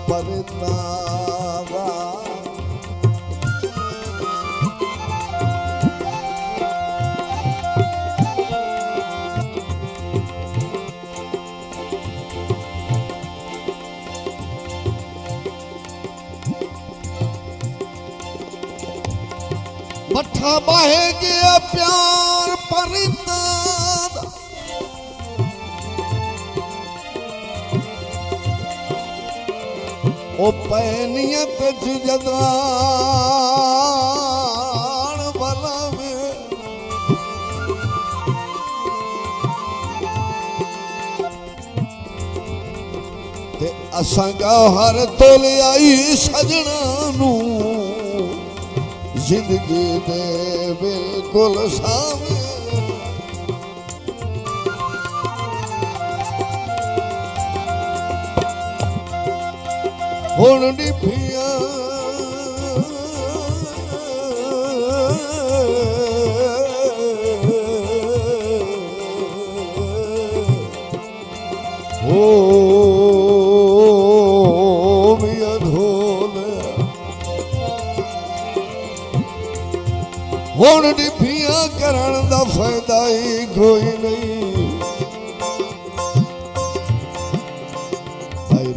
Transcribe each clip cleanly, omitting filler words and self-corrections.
परतावा मठा बाहे गया प्यार परता ओ पैनियत जदान भला में ते असांगा हर तोले आई सजना नू जिंदगी दे बिल्कुल सामने हुण निभिया ओ मियां ढोल हुण निभिया करण दा फायदा ही कोई नहीं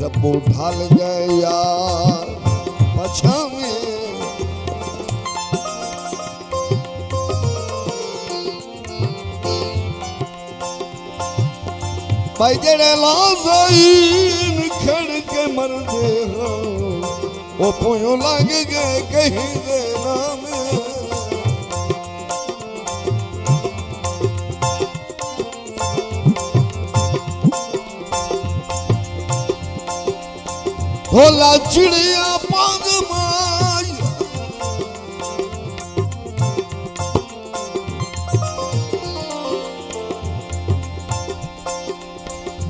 रब्बो ढाल जाए यार पछावे भाई जेड़े लाज़ीन खड़ के मरदे हो वो पोयों लग गए कहीं दे नामे भोला चिड़िया पाग माई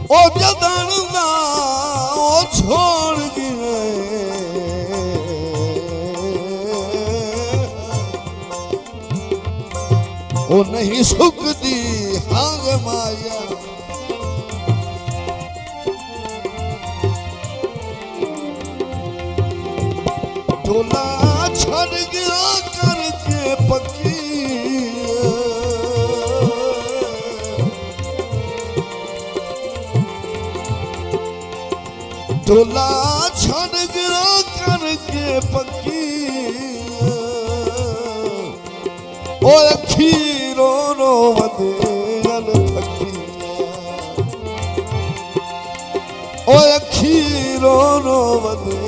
ओ जदन दा ओ छोड़ गए ओ नहीं सुखदी हाग माया ढोला छड़ गया करके पक्की ढोला छड़ गया करके पक्की ओ अखीरो रो वदे अल थकी ओ अखीरो रो वदे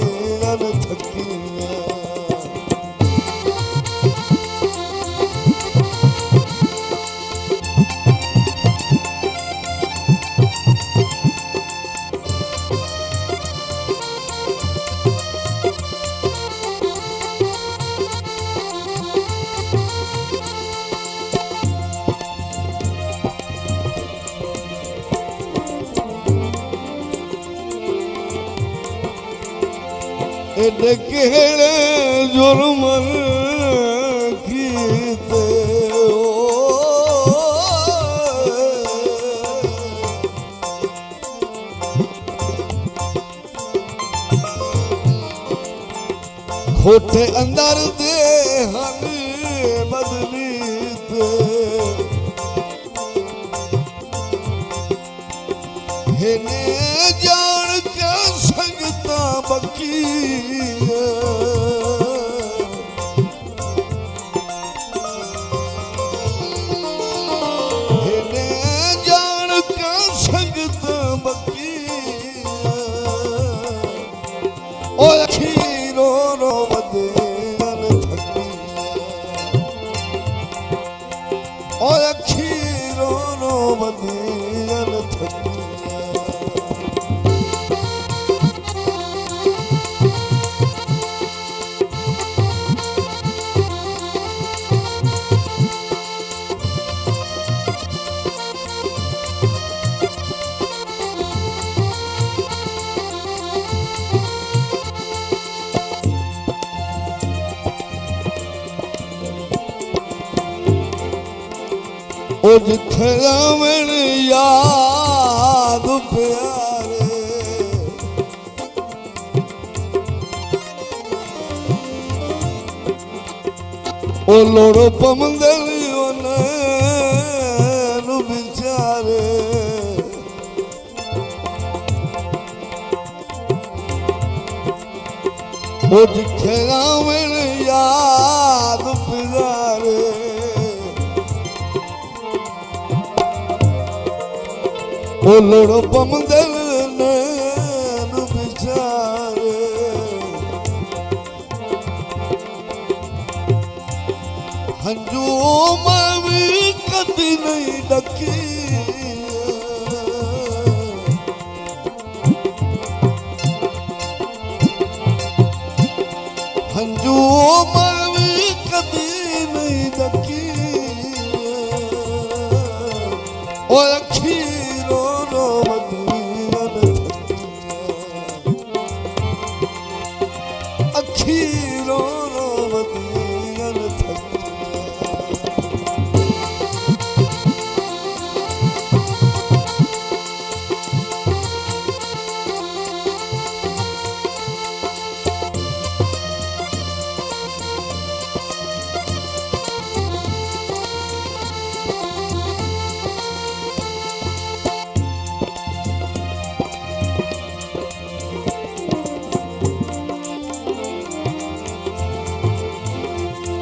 अल थकी एडे केड़े जुर्म कीते खोटे अंदर दे हन बदली हेने जान के संगता बकी ओ जिथे रमण याद प्यारे ओ लोड़ो पमंदलियो नैन बिचारे ओ जिथे आवन याद पिजारे ओ लोड़ो पमंदल नैन बिचारे हंजू मैं भी कदी नहीं डकी हंजू मैं भी कदी नहीं डकी ओ अखीरो रो अखीरो रो बदियन थकी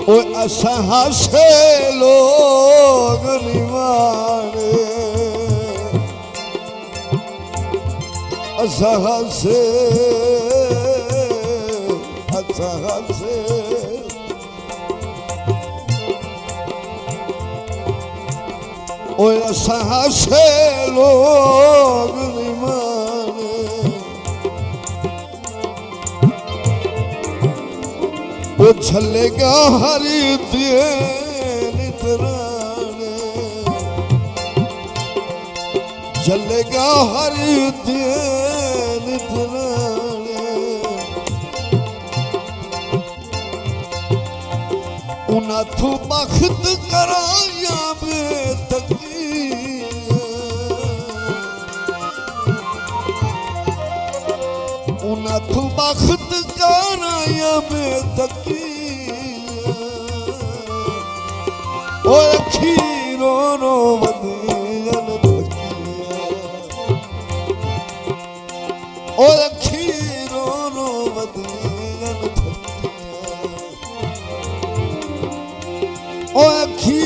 ओ असा हसे लोग निवारे असा हसे ओ असा हसे लोग निवारे वो छलेगा हरी दिए नितराने चलेगा हरी दिए नितराने उनाथू बख्त कराया बेतकी उनाथू बख्त कराया बेतकी ओ अखीरो रो बदियन थकिया ओ अखीरो रो बदियन थकिया ओ अखी